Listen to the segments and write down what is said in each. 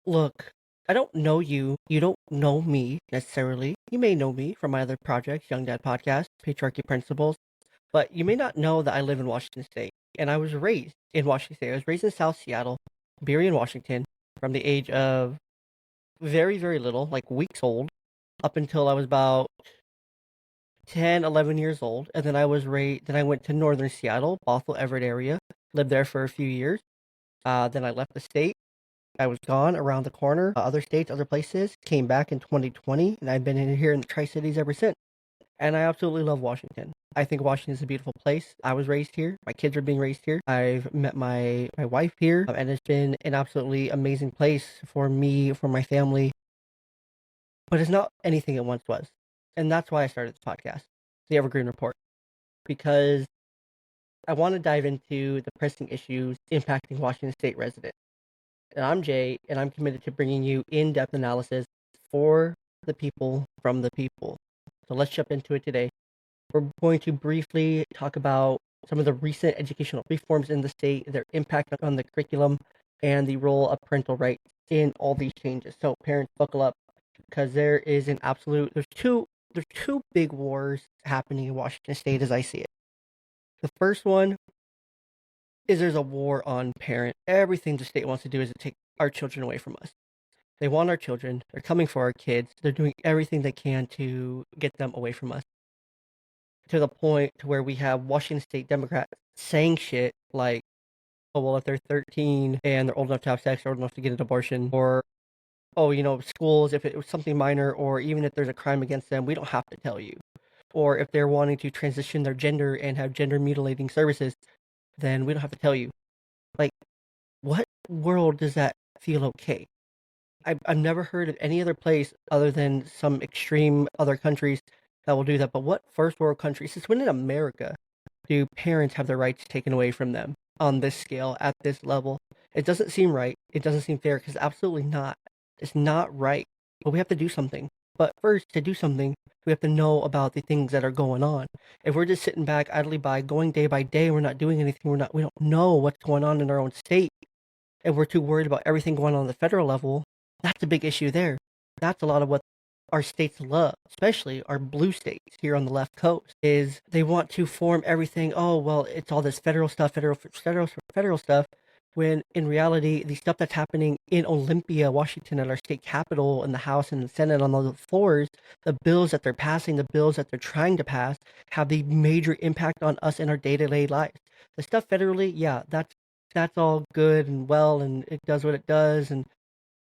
Look, I don't know you. You don't know me necessarily. You may know me from my other projects, Young Dad Podcast, Patriarchy Principles, but you may not know that I live in Washington State. And I was raised in Washington State. I was raised in South Seattle, Burien, Washington, from the age of very, very little, like weeks old, up until I was about 10, 11 years old. And then then I went to northern Seattle, Bothell, Everett area, lived there for a few years. Then I left the state. I was gone around the corner, other states, other places, came back in 2020, and I've been in here in the Tri-Cities ever since. And I absolutely love Washington. I think Washington is a beautiful place. I was raised here. My kids are being raised here. I've met my wife here, and it's been an absolutely amazing place for me, for my family. But it's not anything it once was. And that's why I started this podcast, the Evergreen Report, because I want to dive into the pressing issues impacting Washington State residents. And I'm Jay, and I'm committed to bringing you in-depth analysis for the people, from the people. So let's jump into it today. We're going to briefly talk about some of the recent educational reforms in the state, their impact on the curriculum, and the role of parental rights in all these changes. So parents, buckle up, because there's two big wars happening in Washington State as I see it. The first one is there's a war on parent. Everything the state wants to do is to take our children away from us. They want our children. They're coming for our kids. They're doing everything they can to get them away from us. To the point to where we have Washington State Democrats saying shit like, oh, well, if they're 13 and they're old enough to have sex, or old enough to get an abortion, or, oh, schools, if it was something minor, or even if there's a crime against them, we don't have to tell you. Or if they're wanting to transition their gender and have gender mutilating services, then we don't have to tell you. Like, what world does that feel okay? I've never heard of any other place other than some extreme other countries that will do that. But what first world country, since when in America do parents have their rights taken away from them on this scale, at this level? It doesn't seem right. It doesn't seem fair, because absolutely not. It's not right. But we have to do something. But first, to do something, we have to know about the things that are going on. If we're just sitting back idly by, going day by day, we're not doing anything, we don't know what's going on in our own state, and we're too worried about everything going on the federal level, that's a big issue there. That's a lot of what our states love, especially our blue states here on the left coast, is they want to form everything. Oh, well, it's all this federal stuff, federal stuff. When in reality, the stuff that's happening in Olympia, Washington, at our state capitol, in the House and the Senate, on the floors, the bills that they're passing, the bills that they're trying to pass, have the major impact on us in our day-to-day lives. The stuff federally, yeah, that's all good and well, and it does what it does, and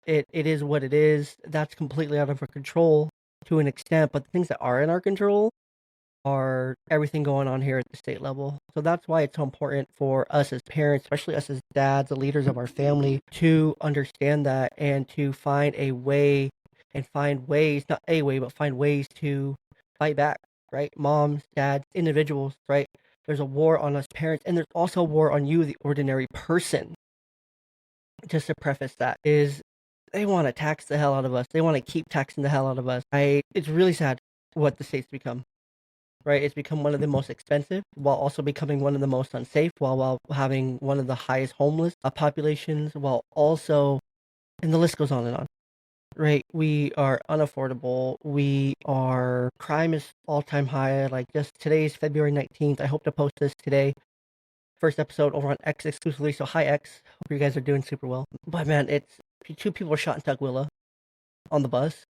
it is what it is. That's completely out of our control to an extent, but the things that are in our control are everything going on here at the state level. So that's why it's so important for us as parents, especially us as dads, the leaders of our family, to understand that and to find a way, and find ways, not a way, but find ways to fight back, right? Moms, dads, individuals, right? There's a war on us parents, and there's also a war on you, the ordinary person. Just to preface that, is they want to tax the hell out of us. They want to keep taxing the hell out of us. It's really sad what the state's become, right? It's become one of the most expensive, while also becoming one of the most unsafe, while having one of the highest homeless populations, while also, and the list goes on and on, right? We are unaffordable. Crime is all-time high. Like, just today's February 19th. I hope to post this today. First episode over on X exclusively. So hi, X. Hope you guys are doing super well. But man, it's two people were shot in Tukwila on the bus.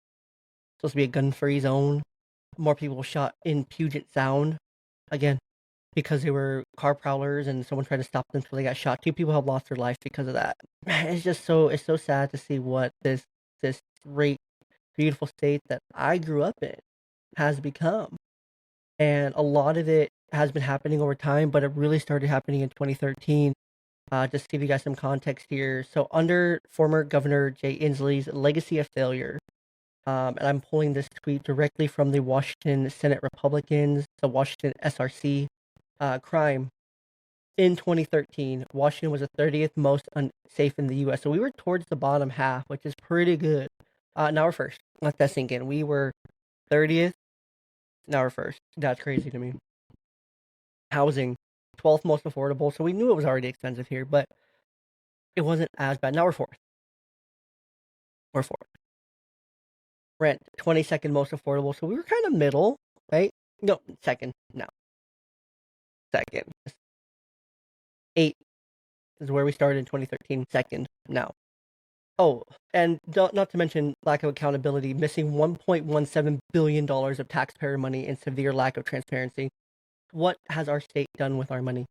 Supposed to be a gun-free zone. More people shot in Puget Sound, again, because they were car prowlers and someone tried to stop them until they got shot. Two people have lost their life because of that. Man, it's so sad to see what this great, beautiful state that I grew up in has become. And a lot of it has been happening over time, but it really started happening in 2013. Just to give you guys some context here. So under former Governor Jay Inslee's legacy of failure, and I'm pulling this tweet directly from the Washington Senate Republicans, the Washington SRC, crime. In 2013, Washington was the 30th most unsafe in the U.S. So we were towards the bottom half, which is pretty good. Now we're first. Let that sink in. We were 30th. Now we're first. That's crazy to me. Housing, 12th most affordable. So we knew it was already expensive here, but it wasn't as bad. Now we're fourth. or fourth. Rent, 22nd most affordable. So we were kind of middle, right? No, second. No, second. Eight is where we started in 2013. Second now. Oh, and not to mention lack of accountability, missing $1.17 billion of taxpayer money and severe lack of transparency. What has our state done with our money?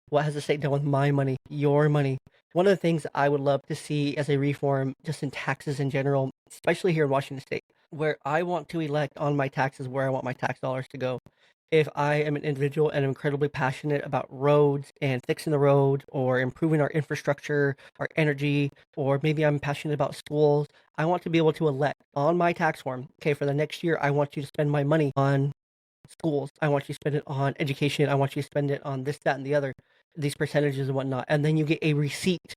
What has the state done with my money, your money? One of the things I would love to see as a reform, just in taxes in general, especially here in Washington State, where I want to elect on my taxes where I want my tax dollars to go. If I am an individual and I'm incredibly passionate about roads and fixing the road or improving our infrastructure, our energy, or maybe I'm passionate about schools, I want to be able to elect on my tax form, okay, for the next year, I want you to spend my money on schools. I want you to spend it on education. I want you to spend it on this, that, and the other, these percentages and whatnot. And then you get a receipt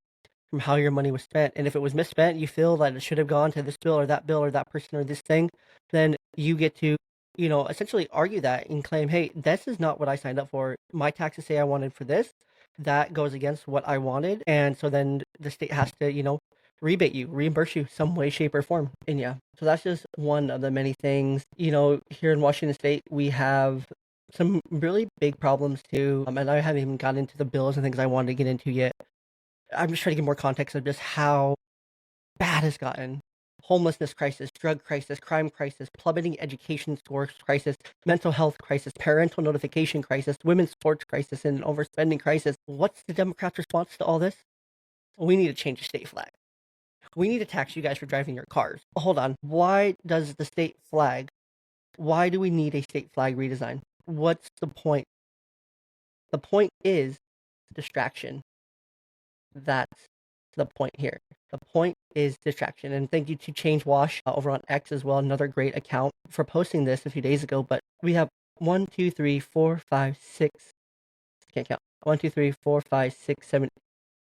from how your money was spent. And if it was misspent, you feel that it should have gone to this bill or that person or this thing, then you get to, essentially argue that and claim, hey, this is not what I signed up for. My taxes say I wanted for this. That goes against what I wanted. And so then the state has to, rebate you, reimburse you some way, shape, or form. And yeah, so that's just one of the many things. Here in Washington State, we have some really big problems too. And I haven't even gotten into the bills and things I wanted to get into yet. I'm just trying to get more context of just how bad it's gotten. Homelessness crisis, drug crisis, crime crisis, plummeting education scores crisis, mental health crisis, parental notification crisis, women's sports crisis, and overspending crisis. What's the Democrats' response to all this? We need to change the state flag. We need to tax you guys for driving your cars. Hold on. Why does the state flag, why do we need a state flag redesign? What's the point? The point is distraction. That's the point here. The point is distraction. And thank you to Change Wash over on X as well, another great account for posting this a few days ago. But we have 1, 2, 3, 4, 5, 6. Can't count. 1, 2, 3, 4, 5, 6, 7,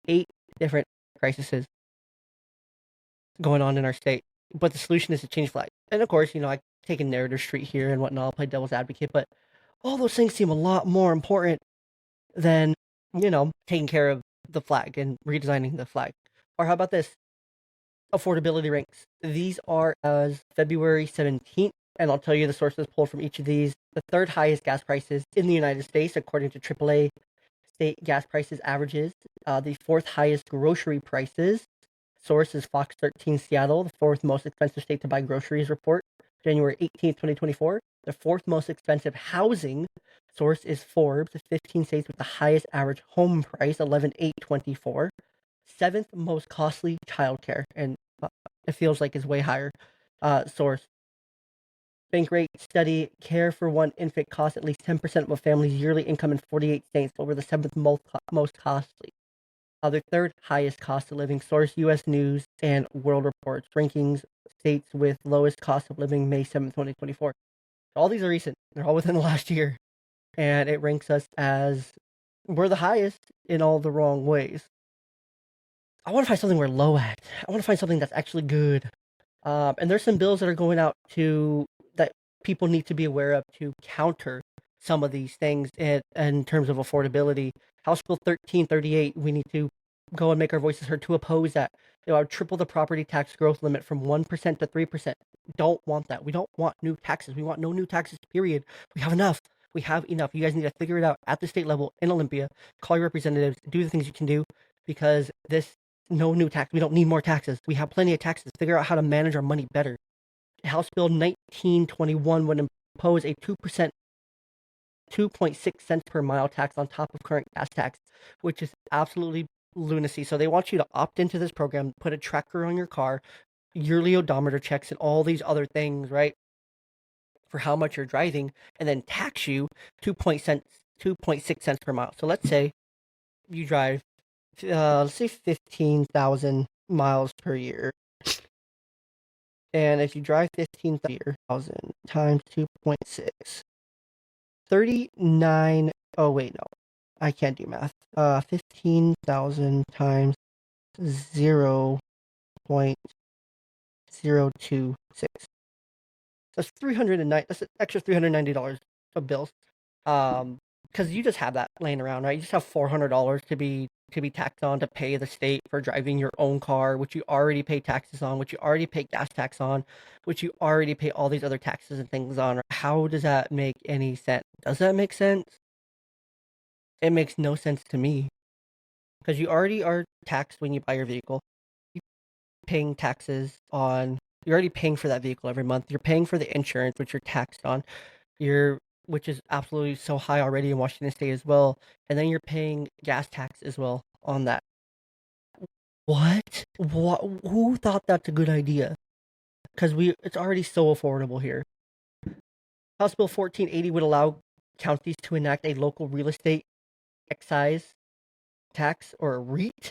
8 different crises going on in our state. But the solution is to change flag. And of course, I take a narrative street here and whatnot. I'll play devil's advocate. But all those things seem a lot more important than, taking care of the flag and redesigning the flag. Or how about this? Affordability ranks. These are as February 17th, and I'll tell you the sources pulled from each of these. The third highest gas prices in the United States, according to AAA state gas prices averages. The fourth highest grocery prices. Source is Fox 13 Seattle, the fourth most expensive state to buy groceries report, January 18th, 2024. The fourth most expensive housing. Source is Forbes, 15 states with the highest average home price, 11/8/24. Seventh most costly childcare, and it feels like it's way higher. Source Bankrate study: care for one infant costs at least 10% of a family's yearly income in 48 states, over the seventh most costly. The third highest cost of living. Source: U.S. News and World Reports, rankings states with lowest cost of living, May 7th, 2024. All these are recent. They're all within the last year. And it ranks us as we're the highest in all the wrong ways. I want to find something we're low at. I want to find something that's actually good. And there's some bills that are going out that people need to be aware of to counter some of these things in terms of affordability. House Bill 1338, we need to go and make our voices heard to oppose that. Triple the property tax growth limit from 1% to 3%. Don't want that. We don't want new taxes. We want no new taxes, period. We have enough. We have enough. You guys need to figure it out at the state level in Olympia. Call your representatives. Do the things you can do, because no new tax. We don't need more taxes. We have plenty of taxes. Figure out how to manage our money better. House Bill 1921 would impose a 2%, 2.6 cents per mile tax on top of current gas tax, which is absolutely lunacy. So they want you to opt into this program, put a tracker on your car, yearly odometer checks, and all these other things, right, for how much you're driving, and then tax you 2.6 cents per mile. So let's say you drive, let's say 15,000 miles per year. And if you drive 15,000 times 2.6, 39, oh wait, no, I can't do math. 15,000 times 0.026. That's that's an extra $390 of bills. Because you just have that laying around, right? You just have $400 to be to be taxed on to pay the state for driving your own car, which you already pay taxes on, which you already pay gas tax on, which you already pay all these other taxes and things on. How does that make any sense? Does that make sense? It makes no sense to me because you already are taxed when you buy your vehicle. You're paying taxes on. You're already paying for that vehicle every month. You're paying for the insurance, which you're taxed on. You're which is absolutely so high already in Washington State as well, and then you're paying gas tax as well on that. What? What? Who thought that's a good idea? Because it's already so affordable here. House Bill 1480 would allow counties to enact a local real estate excise tax or a REIT,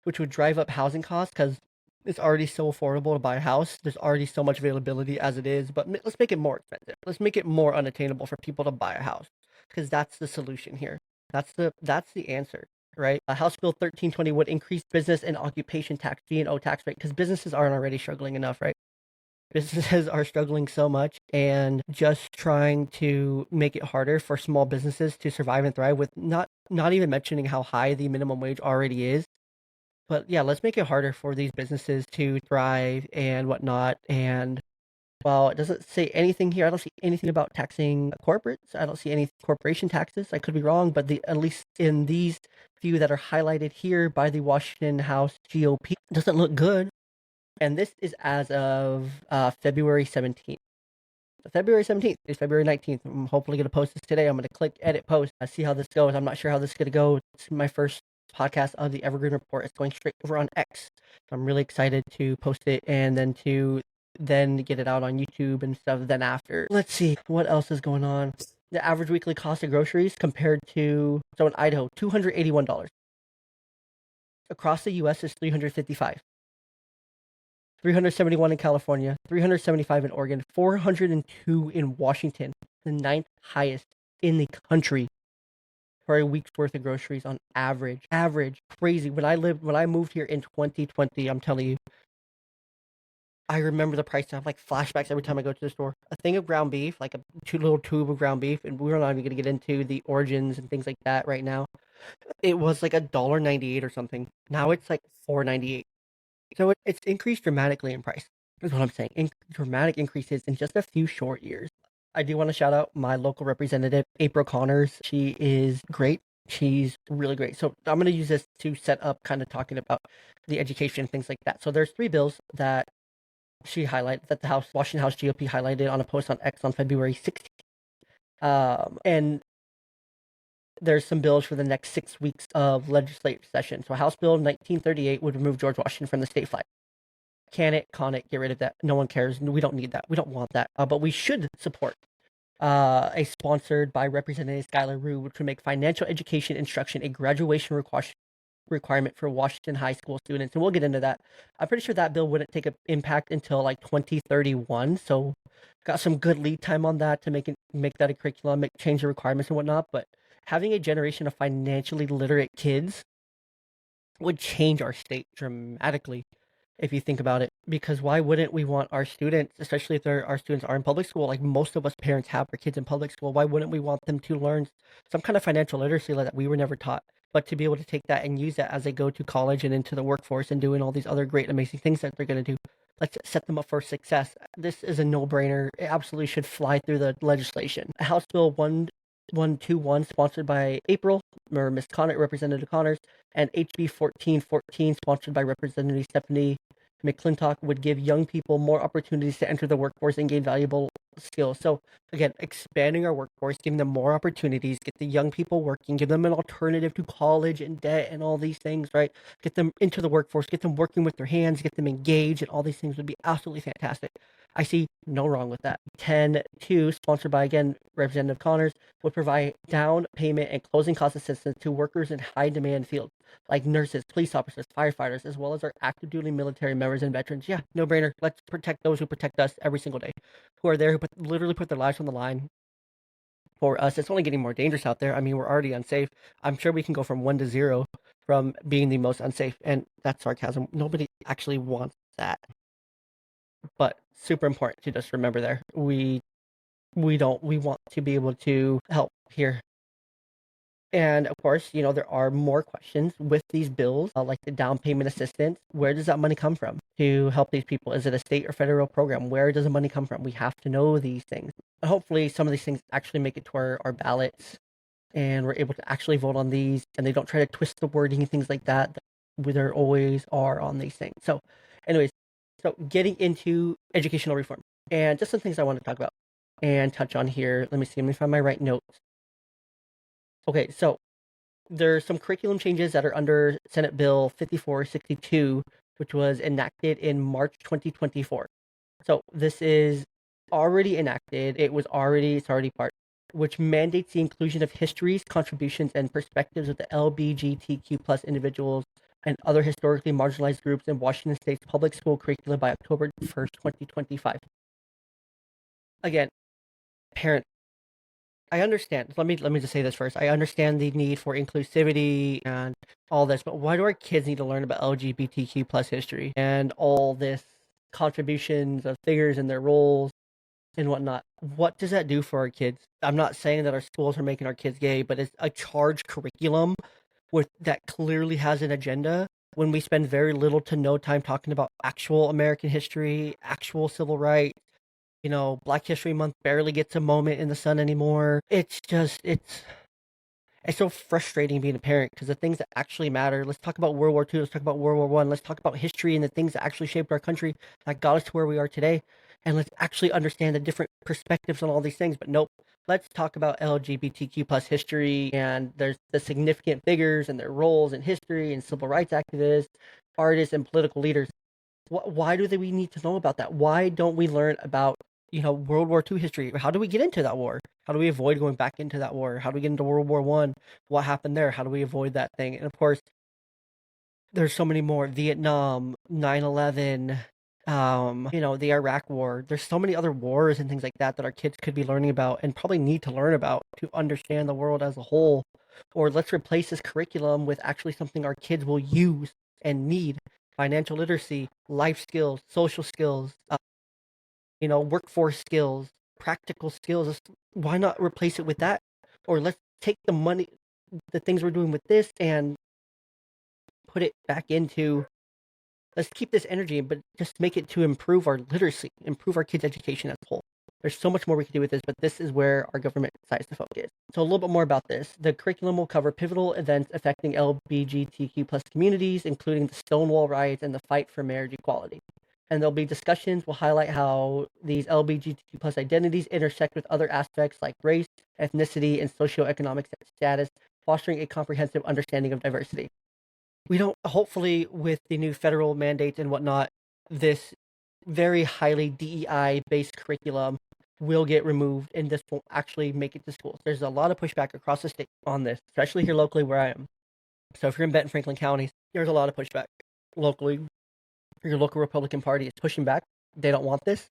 which would drive up housing costs because it's already so affordable to buy a house. There's already so much availability as it is, but let's make it more expensive. Let's make it more unattainable for people to buy a house because that's the solution here. That's the answer, right? House Bill 1320 would increase business and occupation tax (B&O) tax rate because businesses aren't already struggling enough, right? Businesses are struggling so much, and just trying to make it harder for small businesses to survive and thrive with not even mentioning how high the minimum wage already is. But yeah, let's make it harder for these businesses to thrive and whatnot. And while it doesn't say anything here, I don't see anything about taxing corporates. I don't see any corporation taxes. I could be wrong, but at least in these few that are highlighted here by the Washington House GOP, doesn't look good. And this is as of February 17th. So February 17th is February 19th. I'm hopefully going to post this today. I'm going to click edit post, see how this goes. I'm not sure how this is going to go. It's my first podcast of the Evergreen Report. It's going straight over on X. So I'm really excited to post it and then to get it out on YouTube and stuff then after. Let's see what else is going on. The average weekly cost of groceries compared to, so in Idaho, $281. Across the US is $355. 371 in California, 375 in Oregon, 402 in Washington, the ninth highest in the country for a week's worth of groceries on average. Average, crazy. When I moved here in 2020, I'm telling you, I remember the price. I have like flashbacks every time I go to the store. A thing of ground beef, like a little tube of ground beef, and we're not even gonna get into the origins and things like that right now. It was like $1.98 or something. Now it's like $4.98. So it's increased dramatically in price, is what I'm saying. Dramatic increases in just a few short years. I do want to shout out my local representative, April Connors. She is great. She's really great. So I'm going to use this to set up kind of talking about the education and things like that. So there's 3 bills that she highlighted, that the Washington House GOP highlighted on a post on X on February 16th. And there's some bills for the next 6 weeks of legislative session. So House Bill 1938 would remove George Washington from the state flag. Can it, get rid of that? No one cares. We don't need that. We don't want that. But we should support a sponsored by Representative Skylar Rue, which would make financial education instruction a graduation requirement for Washington high school students. And we'll get into that. I'm pretty sure that bill wouldn't take an impact until like 2031. So got some good lead time on that to make that a curriculum, change the requirements and whatnot. But having a generation of financially literate kids would change our state dramatically if you think about it. Because why wouldn't we want our students, especially if our students are in public school, like most of us parents have our kids in public school, why wouldn't we want them to learn some kind of financial literacy that we were never taught, but to be able to take that and use that as they go to college and into the workforce and doing all these other great, amazing things that they're going to do? Let's set them up for success. This is a no-brainer. It absolutely should fly through the legislation. House Bill 1121, sponsored by April, or Miss Connor, Representative Connors, and HB 1414, sponsored by Representative Stephanie McClintock, would give young people more opportunities to enter the workforce and gain valuable skills. So again, expanding our workforce, giving them more opportunities, get the young people working, give them an alternative to college and debt and all these things, right? Get them into the workforce, get them working with their hands, get them engaged, and all these things would be absolutely fantastic. I see no wrong with that. 10.2, sponsored by, again, Representative Connors, would provide down payment and closing cost assistance to workers in high demand fields like nurses, police officers, firefighters, as well as our active duty military members and veterans. Yeah, no brainer. Let's protect those who protect us every single day, who are there, who literally put their lives on the line for us. It's only getting more dangerous out there. I mean, we're already unsafe. I'm sure we can go from 1 to 0 from being the most unsafe. And that's sarcasm. Nobody actually wants that. But super important to just remember there. We want to be able to help here. And of course, there are more questions with these bills, like the down payment assistance. Where does that money come from to help these people? Is it a state or federal program? Where does the money come from? We have to know these things. And hopefully, some of these things actually make it to our ballots and we're able to actually vote on these and they don't try to twist the wording and things like that there always are on these things. So, anyways, so getting into educational reform and just some things I want to talk about and touch on here. Let me find my right notes. Okay, so there's some curriculum changes that are under Senate Bill 5462, which was enacted in March 2024. So this is already enacted. It's already part, which mandates the inclusion of histories, contributions, and perspectives of the LGBTQ plus individuals and other historically marginalized groups in Washington State's public school curricula by October 1st, 2025. Again, parents, I understand. Let me just say this first. I understand the need for inclusivity and all this, but why do our kids need to learn about LGBTQ plus history and all this contributions of figures and their roles and whatnot? What does that do for our kids? I'm not saying that our schools are making our kids gay, but it's a charged curriculum with that clearly has an agenda when we spend very little to no time talking about actual American history, actual civil rights. Black History Month barely gets a moment in the sun anymore. It's so frustrating being a parent because the things that actually matter. Let's talk about World War II. Let's talk about World War One. Let's talk about history and the things that actually shaped our country that got us to where we are today. And let's actually understand the different perspectives on all these things. But nope, let's talk about LGBTQ plus history and there's the significant figures and their roles in history and civil rights activists, artists, and political leaders. Why do we need to know about that? Why don't we learn about World War II history? How do we get into that war? How do we avoid going back into that war? How do we get into World War One? What happened there? How do we avoid that thing? And of course, there's so many more. Vietnam, 9/11, the Iraq War. There's so many other wars and things like that that our kids could be learning about and probably need to learn about to understand the world as a whole. Or let's replace this curriculum with actually something our kids will use and need. Financial literacy, life skills, social skills, workforce skills, practical skills. Why not replace it with that? Or let's take the money, the things we're doing with this, and put it back into. Let's keep this energy, but just make it to improve our literacy, improve our kids' education as a whole. There's so much more we can do with this, but this is where our government decides to focus. So a little bit more about this. The curriculum will cover pivotal events affecting LGBTQ plus communities, including the Stonewall riots and the fight for marriage equality. And there'll be discussions will highlight how these LGBTQ plus identities intersect with other aspects like race, ethnicity, and socioeconomic status, fostering a comprehensive understanding of diversity. We don't, hopefully, with the new federal mandates and whatnot, this very highly DEI based curriculum will get removed and this won't actually make it to schools. There's a lot of pushback across the state on this, especially here locally where I am. So if you're in Benton Franklin counties, there's a lot of pushback locally. Your local Republican Party is pushing back. They don't want this.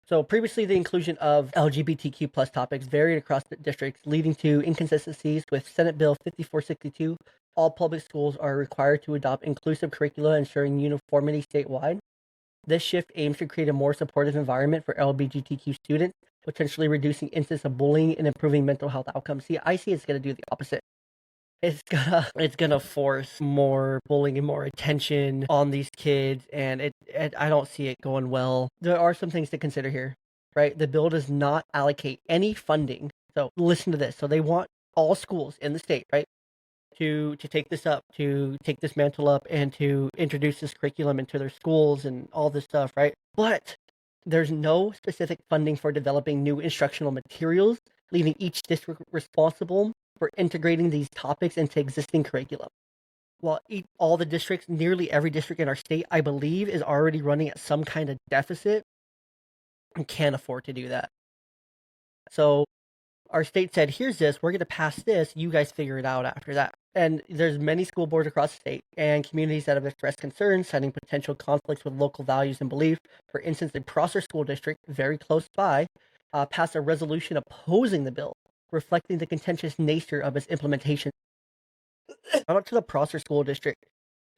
So previously, the inclusion of LGBTQ plus topics varied across the districts, leading to inconsistencies with Senate Bill 5462. All public schools are required to adopt inclusive curricula, ensuring uniformity statewide. This shift aims to create a more supportive environment for LGBTQ students, potentially reducing instances of bullying and improving mental health outcomes. See, I see it's going to do the opposite. It's gonna force more bullying and more attention on these kids, and I don't see it going well. There are some things to consider here, right? The bill does not allocate any funding. So listen to this. So they want all schools in the state, right, to take this up, to take this mantle up, and to introduce this curriculum into their schools and all this stuff, right? But there's no specific funding for developing new instructional materials, leaving each district responsible for integrating these topics into existing curriculum. While all the districts, nearly every district in our state, I believe, is already running at some kind of deficit and can't afford to do that. So our state said, here's this, we're going to pass this, you guys figure it out after that. And there's many school boards across the state and communities that have expressed concerns, citing potential conflicts with local values and belief. For instance, the Prosser School District, very close by, passed a resolution opposing the bill, reflecting the contentious nature of its implementation. Shout out to the Prosser School District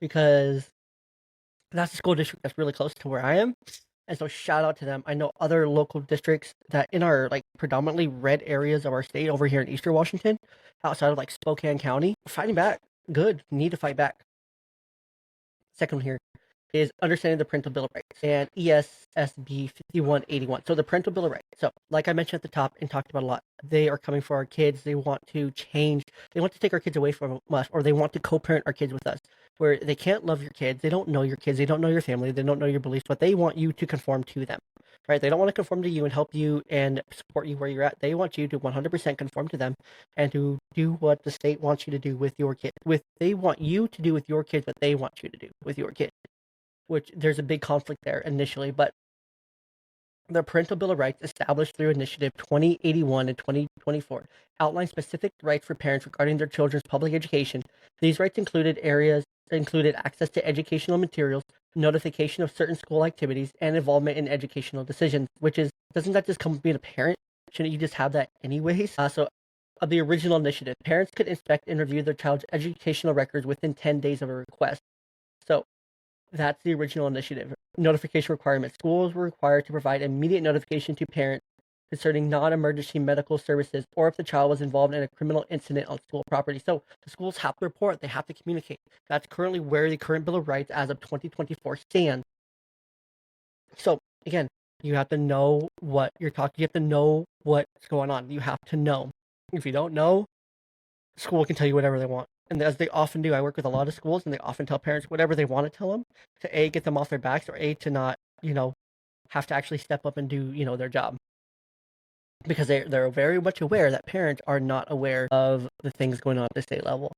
because that's a school district that's really close to where I am. And so shout out to them. I know other local districts that in our like predominantly red areas of our state over here in Eastern Washington, outside of like Spokane County, fighting back. Good. Need to fight back. Second one here is understanding the parental bill of rights and ESSB 5181. So the parental bill of rights. So like I mentioned at the top and talked about a lot, they are coming for our kids. They want to change. They want to take our kids away from us, or they want to co-parent our kids with us, where they can't love your kids. They don't know your kids. They don't know your family. They don't know your beliefs, but they want you to conform to them, right? They don't want to conform to you and help you and support you where you're at. They want you to 100% conform to them and to do what the state wants you to do with your kid. They want you to do with your kids what they want you to do with your kid, which there's a big conflict there initially, but the Parental Bill of Rights, established through Initiative 2081 and 2024, outlined specific rights for parents regarding their children's public education. These rights included access to educational materials, notification of certain school activities, and involvement in educational decisions. Which is, doesn't that just come with being a parent? Shouldn't you just have that anyways? Of the original initiative, parents could inspect and review their child's educational records within 10 days of a request. So that's the original initiative. Notification requirements. Schools were required to provide immediate notification to parents concerning non-emergency medical services or if the child was involved in a criminal incident on school property. So the schools have to report. They have to communicate. That's currently where the current Bill of Rights as of 2024 stands. So again, you have to know what you're talking. You have to know what's going on. You have to know. If you don't know, school can tell you whatever they want. And as they often do, I work with a lot of schools, and they often tell parents whatever they want to tell them to A, get them off their backs, or A, to not, have to actually step up and do, their job. Because they're very much aware that parents are not aware of the things going on at the state level.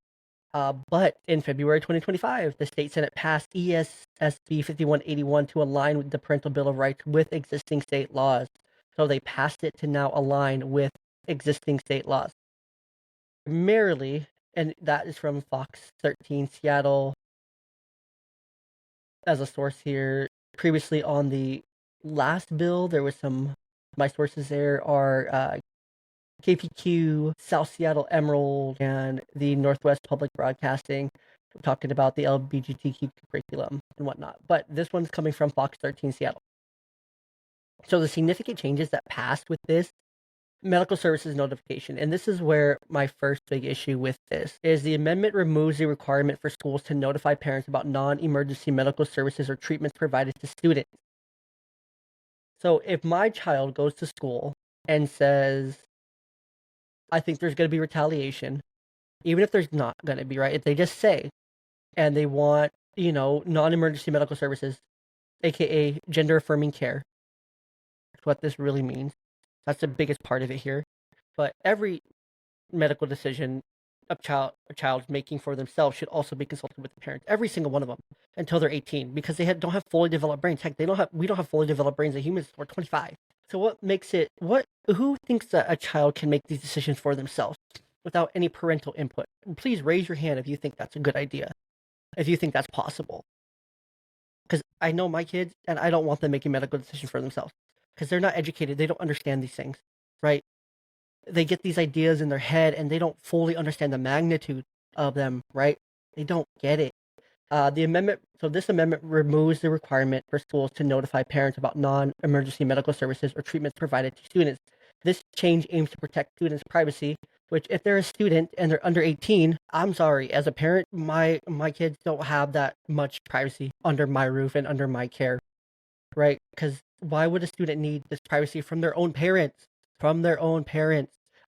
But in February 2025, the state Senate passed ESSB 5181 to align with the Parental Bill of Rights with existing state laws. So they passed it to now align with existing state laws. Primarily, and that is from Fox 13 Seattle as a source here. Previously on the last bill, there was my sources there are KPQ, South Seattle Emerald, and the Northwest Public Broadcasting, talking about the LGBTQ curriculum and whatnot. But this one's coming from Fox 13 Seattle. So the significant changes that passed with this medical services notification, and this is where my first big issue with this is, the amendment removes the requirement for schools to notify parents about non-emergency medical services or treatments provided to students. So if my child goes to school and says, I think there's going to be retaliation, even if there's not going to be, right? If they just say, and they want, non-emergency medical services, aka gender affirming care, that's what this really means. That's the biggest part of it here. But every medical decision a child's making for themselves should also be consulted with the parents. Every single one of them, until they're 18, because they don't have fully developed brains. Heck, we don't have fully developed brains as humans. We're 25. So what makes it? Who thinks that a child can make these decisions for themselves without any parental input? Please raise your hand if you think that's a good idea. If you think that's possible. Because I know my kids, and I don't want them making medical decisions for themselves. Because they're not educated. They don't understand these things, right? They get these ideas in their head, and they don't fully understand the magnitude of them, right? They don't get it. This amendment removes the requirement for schools to notify parents about non-emergency medical services or treatments provided to students. This change aims to protect students' privacy, which, if they're a student and they're under 18, I'm sorry, as a parent, my kids don't have that much privacy under my roof and under my care, right? Because why would a student need this privacy from their own parents?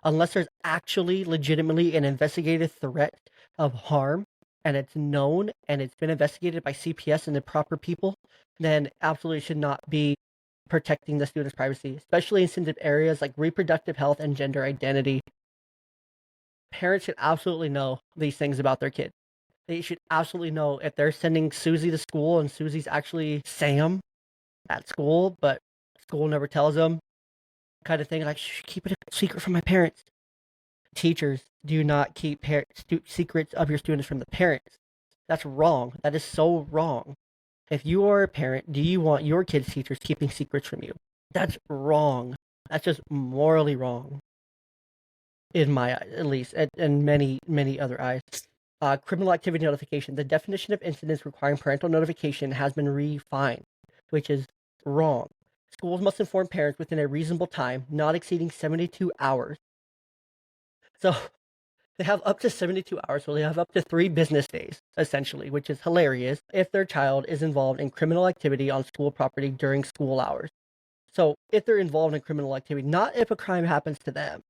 Unless there's actually legitimately an investigated threat of harm, and it's known and it's been investigated by CPS and the proper people, then absolutely should not be protecting the student's privacy, especially in sensitive areas like reproductive health and gender identity. Parents should absolutely know these things about their kids. They should absolutely know if they're sending Susie to school and Susie's actually Sam at school, but school never tells them, kind of thing. Like, keep it a secret from my parents. Teachers, do not keep secrets of your students from the parents. That's wrong. That is so wrong. If you are a parent, do you want your kids' teachers keeping secrets from you? That's wrong. That's just morally wrong. In my eyes, at least, and many, many other eyes. Criminal activity notification. The definition of incidents requiring parental notification has been refined, which is wrong. Schools must inform parents within a reasonable time, not exceeding 72 hours. So they have up to 72 hours, so they have up to 3 business days, essentially, which is hilarious if their child is involved in criminal activity on school property during school hours. So if they're involved in criminal activity, not if a crime happens to them,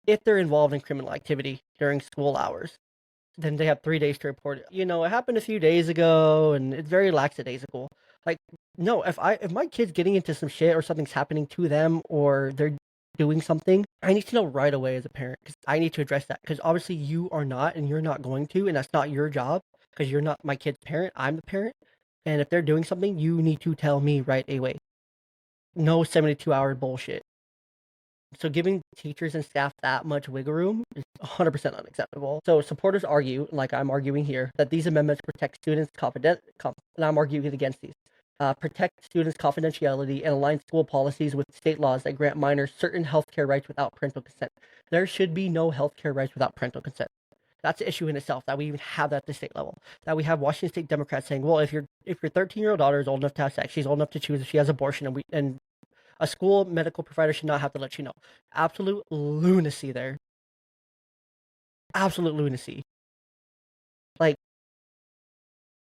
if they're involved in criminal activity during school hours, then they have 3 days to report it. It happened a few days ago, and it's very lackadaisical. Like, no, if my kid's getting into some shit or something's happening to them or they're doing something, I need to know right away as a parent because I need to address that. Because obviously you are not, and you're not going to, and that's not your job because you're not my kid's parent. I'm the parent, and if they're doing something, you need to tell me right away. No 72-hour bullshit. So giving teachers and staff that much wiggle room is 100% unacceptable. So supporters argue, like I'm arguing here, that these amendments protect students' and I'm arguing against these. Protect students' confidentiality and align school policies with state laws that grant minors certain healthcare rights without parental consent. There should be no healthcare rights without parental consent. That's an issue in itself that we even have that at the state level. That we have Washington State Democrats saying, well, if your 13-year-old daughter is old enough to have sex, she's old enough to choose if she has abortion, and a school medical provider should not have to let you know. Absolute lunacy there. Absolute lunacy. Like,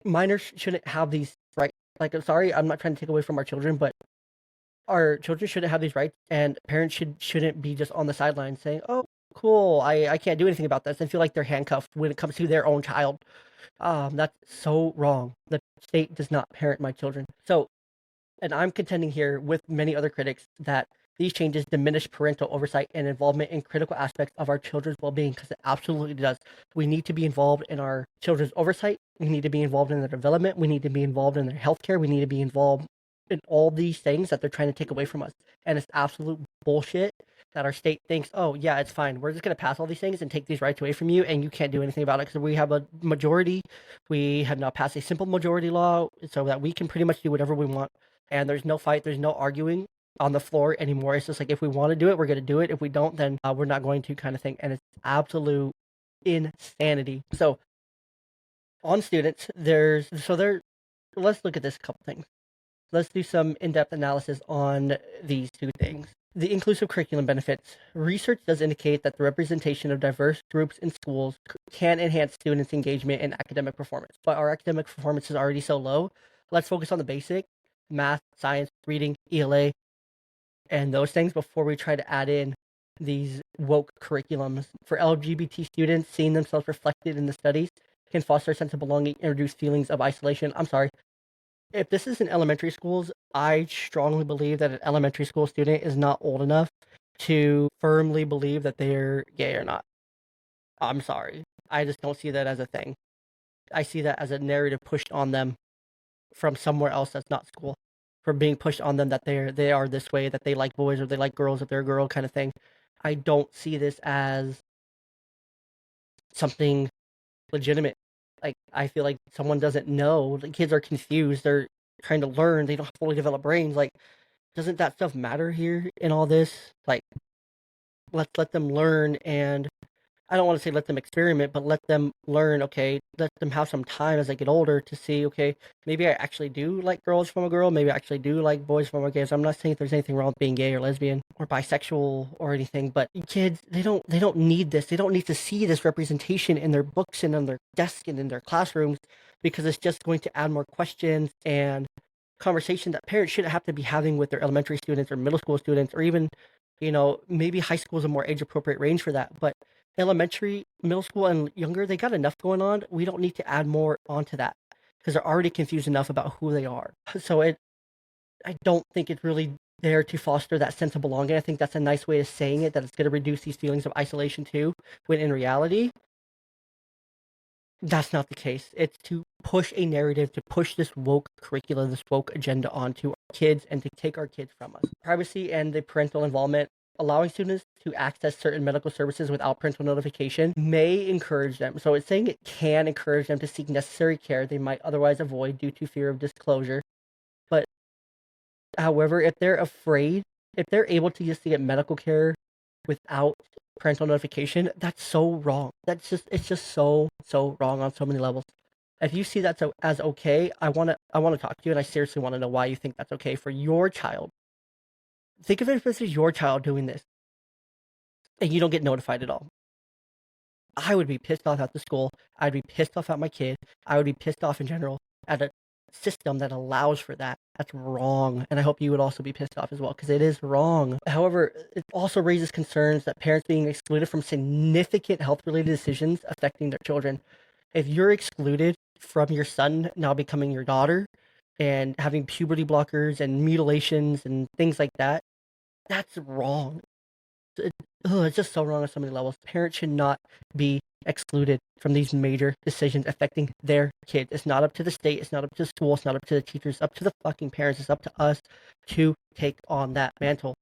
minors shouldn't have these rights. Like, I'm sorry, I'm not trying to take away from our children, but our children shouldn't have these rights, and parents shouldn't be just on the sidelines saying, oh, cool, I can't do anything about this, and feel like they're handcuffed when it comes to their own child. That's so wrong. The state does not parent my children. So, and I'm contending here with many other critics that these changes diminish parental oversight and involvement in critical aspects of our children's well-being because it absolutely does. We need to be involved in our children's oversight. We need to be involved in their development. We need to be involved in their healthcare. We need to be involved in all these things that they're trying to take away from us. And it's absolute bullshit that our state thinks, oh, yeah, it's fine. We're just going to pass all these things and take these rights away from you, and you can't do anything about it because we have a majority. We have now passed a simple majority law so that we can pretty much do whatever we want. And there's no fight, there's no arguing on the floor anymore. It's just like, if we want to do it, we're going to do it. If we don't, then we're not going to, kind of thing. And it's absolute insanity. So on students, let's look at this couple things. Let's do some in-depth analysis on these two things. The inclusive curriculum benefits. Research does indicate that the representation of diverse groups in schools can enhance students' engagement and academic performance. But our academic performance is already so low. Let's focus on the basic: math, science, reading, ELA, and those things before we try to add in these woke curriculums. For LGBT students, seeing themselves reflected in the studies can foster a sense of belonging and reduce feelings of isolation. I'm sorry. If this is in elementary schools, I strongly believe that an elementary school student is not old enough to firmly believe that they're gay or not. I'm sorry. I just don't see that as a thing. I see that as a narrative pushed on them from somewhere else that's not school. From being pushed on them that they are this way, that they like boys or they like girls, that they're a girl, kind of thing. I don't see this as something legitimate. Like, I feel like someone doesn't know. The kids are confused. They're trying to learn. They don't have fully developed brains. Like, doesn't that stuff matter here in all this? Like, let's let them learn, and I don't want to say let them experiment, but let them learn, okay, let them have some time as they get older to see, okay, maybe I actually do like girls from a girl, maybe I actually do like boys from a gay. So I'm not saying there's anything wrong with being gay or lesbian or bisexual or anything, but kids, they don't need this. They don't need to see this representation in their books and on their desk and in their classrooms, because it's just going to add more questions and conversation that parents shouldn't have to be having with their elementary students or middle school students, or even, maybe high school is a more age appropriate range for that. But elementary, middle school, and younger, they got enough going on. We don't need to add more onto that because they're already confused enough about who they are. So I don't think it's really there to foster that sense of belonging. I think that's a nice way of saying it, that it's going to reduce these feelings of isolation too, when in reality, that's not the case. It's to push a narrative, to push this woke curriculum, this woke agenda onto our kids and to take our kids from us. Privacy and the parental involvement. Allowing students to access certain medical services without parental notification may encourage them. So it's saying it can encourage them to seek necessary care they might otherwise avoid due to fear of disclosure. But however, if they're afraid, if they're able to just get medical care without parental notification, that's so wrong. It's just so wrong on so many levels. If you see that as okay, I wanna talk to you, and I seriously wanna know why you think that's okay for your child. Think of it if this is your child doing this, and you don't get notified at all. I would be pissed off at the school. I'd be pissed off at my kid. I would be pissed off in general at a system that allows for that. That's wrong. And I hope you would also be pissed off as well, because it is wrong. However, it also raises concerns that parents being excluded from significant health related decisions affecting their children. If you're excluded from your son now becoming your daughter and having puberty blockers and mutilations and things like that, that's wrong. It, it's just so wrong on so many levels. Parents should not be excluded from these major decisions affecting their kids. It's not up to the state. It's not up to the school. It's not up to the teachers. It's up to the fucking parents. It's up to us to take on that mantle.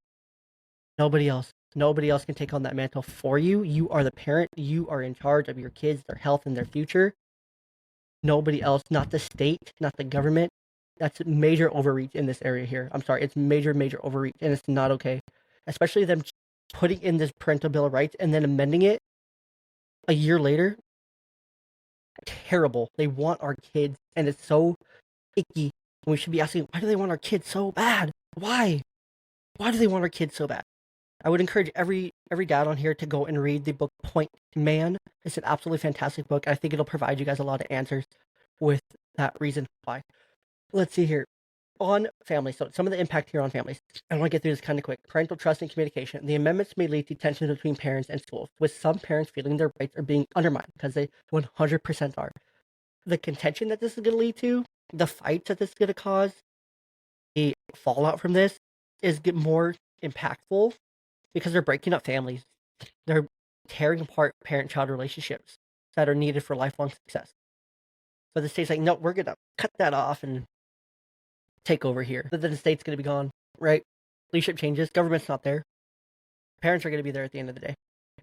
Nobody else. Nobody else can take on that mantle for you. You are the parent. You are in charge of your kids, their health, and their future. Nobody else, not the state, not the government. That's major overreach in this area here. I'm sorry, it's major, major overreach, and it's not okay. Especially them putting in this parental bill of rights and then amending it a year later. Terrible. They want our kids, and it's so icky. And we should be asking, why do they want our kids so bad? Why? Why do they want our kids so bad? I would encourage every dad on here to go and read the book Point Man. It's an absolutely fantastic book. I think it'll provide you guys a lot of answers with that reason why. Let's see here. On families, so some of the impact here on families. I want to get through this kind of quick. Parental trust and communication. The amendments may lead to tensions between parents and schools, with some parents feeling their rights are being undermined, because they 100% are. The contention that this is going to lead to, the fights that this is going to cause, the fallout from this is get more impactful because they're breaking up families. They're tearing apart parent-child relationships that are needed for lifelong success. But the state's like, no, we're going to cut that off and take over here. But then the state's going to be gone, right? Leadership changes. Government's not there. Parents are going to be there at the end of the day.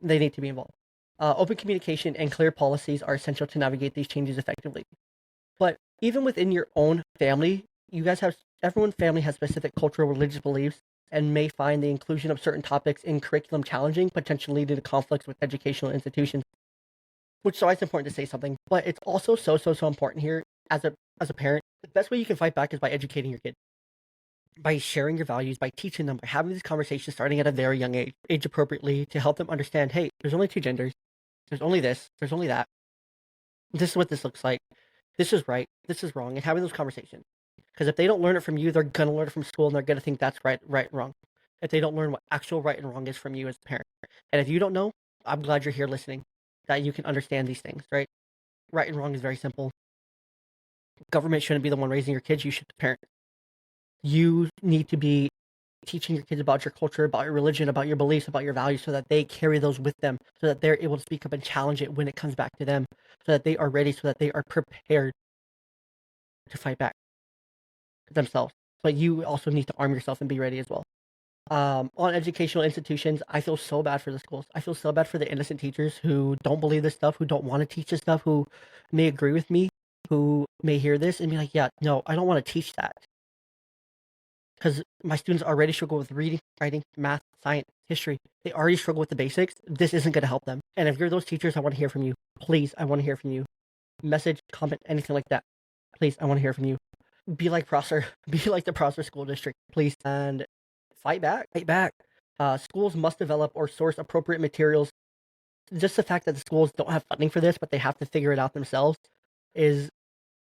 They need to be involved. Open communication and clear policies are essential to navigate these changes effectively. But even within your own family, everyone's family has specific cultural, religious beliefs and may find the inclusion of certain topics in curriculum challenging, potentially leading to conflicts with educational institutions. Which is why it's important to say something. But it's also so important here as a parent. The best way you can fight back is by educating your kid, by sharing your values, by teaching them, by having these conversations starting at a very young age appropriately, to help them understand, hey, there's only two genders, there's only this, there's only that. This is what this looks like. This is right, this is wrong, and having those conversations. Because if they don't learn it from you, they're gonna learn it from school, and they're gonna think that's right and wrong. If they don't learn what actual right and wrong is from you as a parent, and if you don't know, I'm glad you're here listening, that you can understand these things, right? Right and wrong is very simple. Government shouldn't be the one raising your kids. You should be the parent. You need to be teaching your kids about your culture, about your religion, about your beliefs, about your values, so that they carry those with them, so that they're able to speak up and challenge it when it comes back to them, so that they are ready, so that they are prepared to fight back themselves. But you also need to arm yourself and be ready as well. On educational institutions, I feel so bad for the schools. I feel so bad for the innocent teachers who don't believe this stuff, who don't want to teach this stuff, who may agree with me, who may hear this and be like, yeah, no, I don't want to teach that. Because my students already struggle with reading, writing, math, science, history. They already struggle with the basics. This isn't going to help them. And if you're those teachers, I want to hear from you. Please, I want to hear from you. Message, comment, anything like that. Please, I want to hear from you. Be like Prosser. Be like the Prosser School District, please. And fight back. Fight back. Schools must develop or source appropriate materials. Just the fact that the schools don't have funding for this, but they have to figure it out themselves, is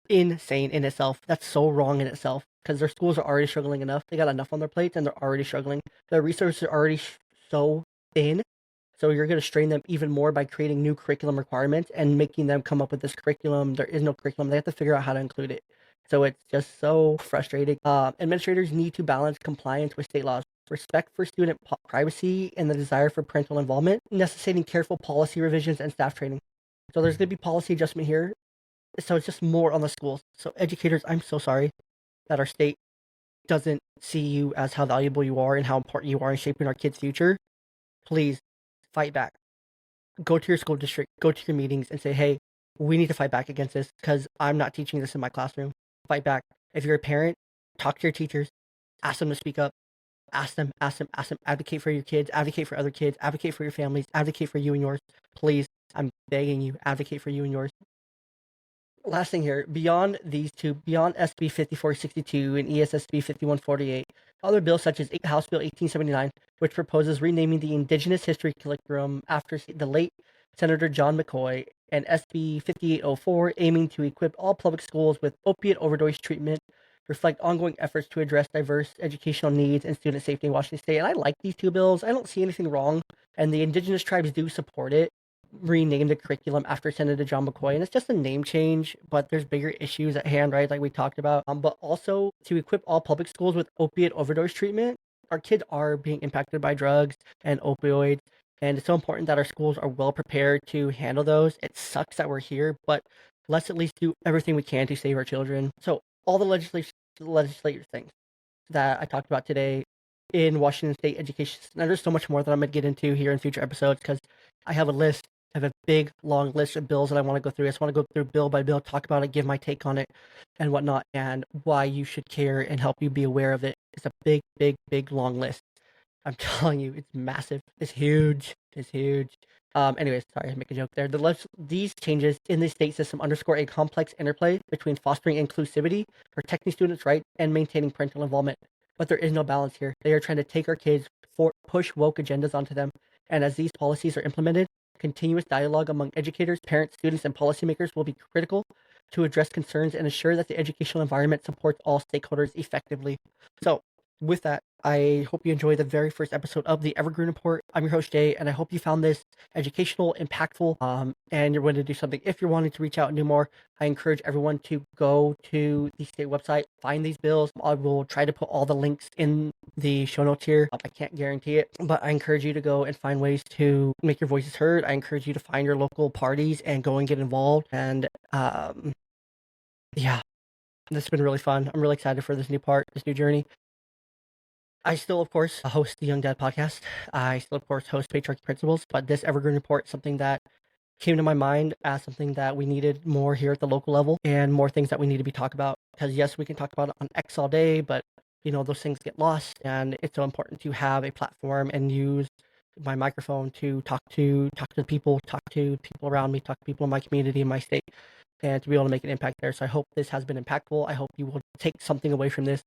insane in itself. That's so wrong in itself, because their schools are already struggling enough. They got enough on their plates and they're already struggling. Their resources are already so thin. So you're going to strain them even more by creating new curriculum requirements and making them come up with this curriculum. There is no curriculum. They have to figure out how to include it. So it's just so frustrating. Administrators need to balance compliance with state laws, respect for student privacy, and the desire for parental involvement, necessitating careful policy revisions and staff training. So there's going to be policy adjustment here. So it's just more on the schools. So educators, I'm so sorry that our state doesn't see you as how valuable you are and how important you are in shaping our kids' future. Please fight back. Go to your school district, go to your meetings and say, hey, we need to fight back against this because I'm not teaching this in my classroom. Fight back. If you're a parent, talk to your teachers, ask them to speak up, ask them, advocate for your kids, advocate for other kids, advocate for your families, advocate for you and yours. Please, I'm begging you, advocate for you and yours. last thing here, beyond these two, beyond SB 5462 and ESSB 5148, other bills such as House Bill 1879, which proposes renaming the Indigenous History curriculum after the late Senator John McCoy, and SB 5804, aiming to equip all public schools with opiate overdose treatment, reflect ongoing efforts to address diverse educational needs and student safety in Washington State. And I like these two bills. I don't see anything wrong, and the Indigenous tribes do support it. Rename the curriculum after Senator John McCoy, and it's just a name change, but there's bigger issues at hand, right? Like we talked about. But also to equip all public schools with opiate overdose treatment. Our kids are being impacted by drugs and opioids, and it's so important that our schools are well prepared to handle those. It sucks that we're here, but let's at least do everything we can to save our children. So all the legislative things that I talked about today in Washington State education. And there's so much more that I'm going to get into here in future episodes because I have a list. I have a big, long list of bills that I want to go through. I just want to go through bill by bill, talk about it, give my take on it and whatnot, and why you should care and help you be aware of it. It's a big, big, big, long list. I'm telling you, it's massive. It's huge. It's huge. Anyways, sorry, I make a joke there. These changes in the state system underscore a complex interplay between fostering inclusivity, protecting students' rights, and maintaining parental involvement. But there is no balance here. They are trying to take our kids, push woke agendas onto them. And as these policies are implemented, continuous dialogue among educators, parents, students, and policymakers will be critical to address concerns and ensure that the educational environment supports all stakeholders effectively. So, with that, I hope you enjoyed the very first episode of the Evergreen Report. I'm your host, Jay, and I hope you found this educational, impactful, and you're going to do something. If you're wanting to reach out and do more, I encourage everyone to go to the state website, find these bills. I will try to put all the links in the show notes here. I can't guarantee it, but I encourage you to go and find ways to make your voices heard. I encourage you to find your local parties and go and get involved. And yeah, this has been really fun. I'm really excited for this new journey. I still, of course, host the Young Dad podcast. I still, of course, host Patriarchy Principles, but this Evergreen Report is something that came to my mind as something that we needed more here at the local level and more things that we need to be talked about. Because yes, we can talk about it on X all day, but those things get lost, and it's so important to have a platform and use my microphone to talk to people, talk to people around me, talk to people in my community, in my state, and to be able to make an impact there. So I hope this has been impactful. I hope you will take something away from this,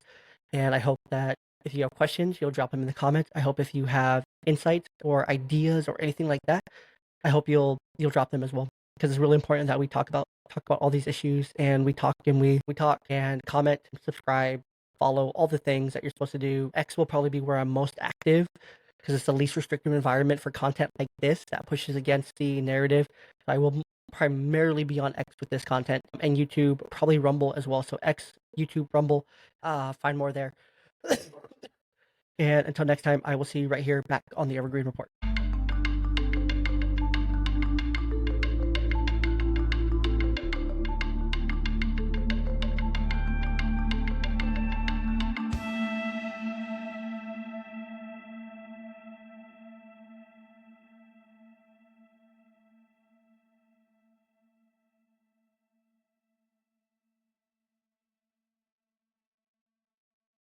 and I hope that if you have questions, you'll drop them in the comments. I hope if you have insights or ideas or anything like that, I hope you'll drop them as well, because it's really important that we talk about all these issues, and we talk and comment, subscribe, follow, all the things that you're supposed to do. X will probably be where I'm most active because it's the least restrictive environment for content like this that pushes against the narrative. So I will primarily be on X with this content, and YouTube, probably Rumble as well. So X, YouTube, Rumble, find more there. And until next time, I will see you right here back on the Evergreen Report.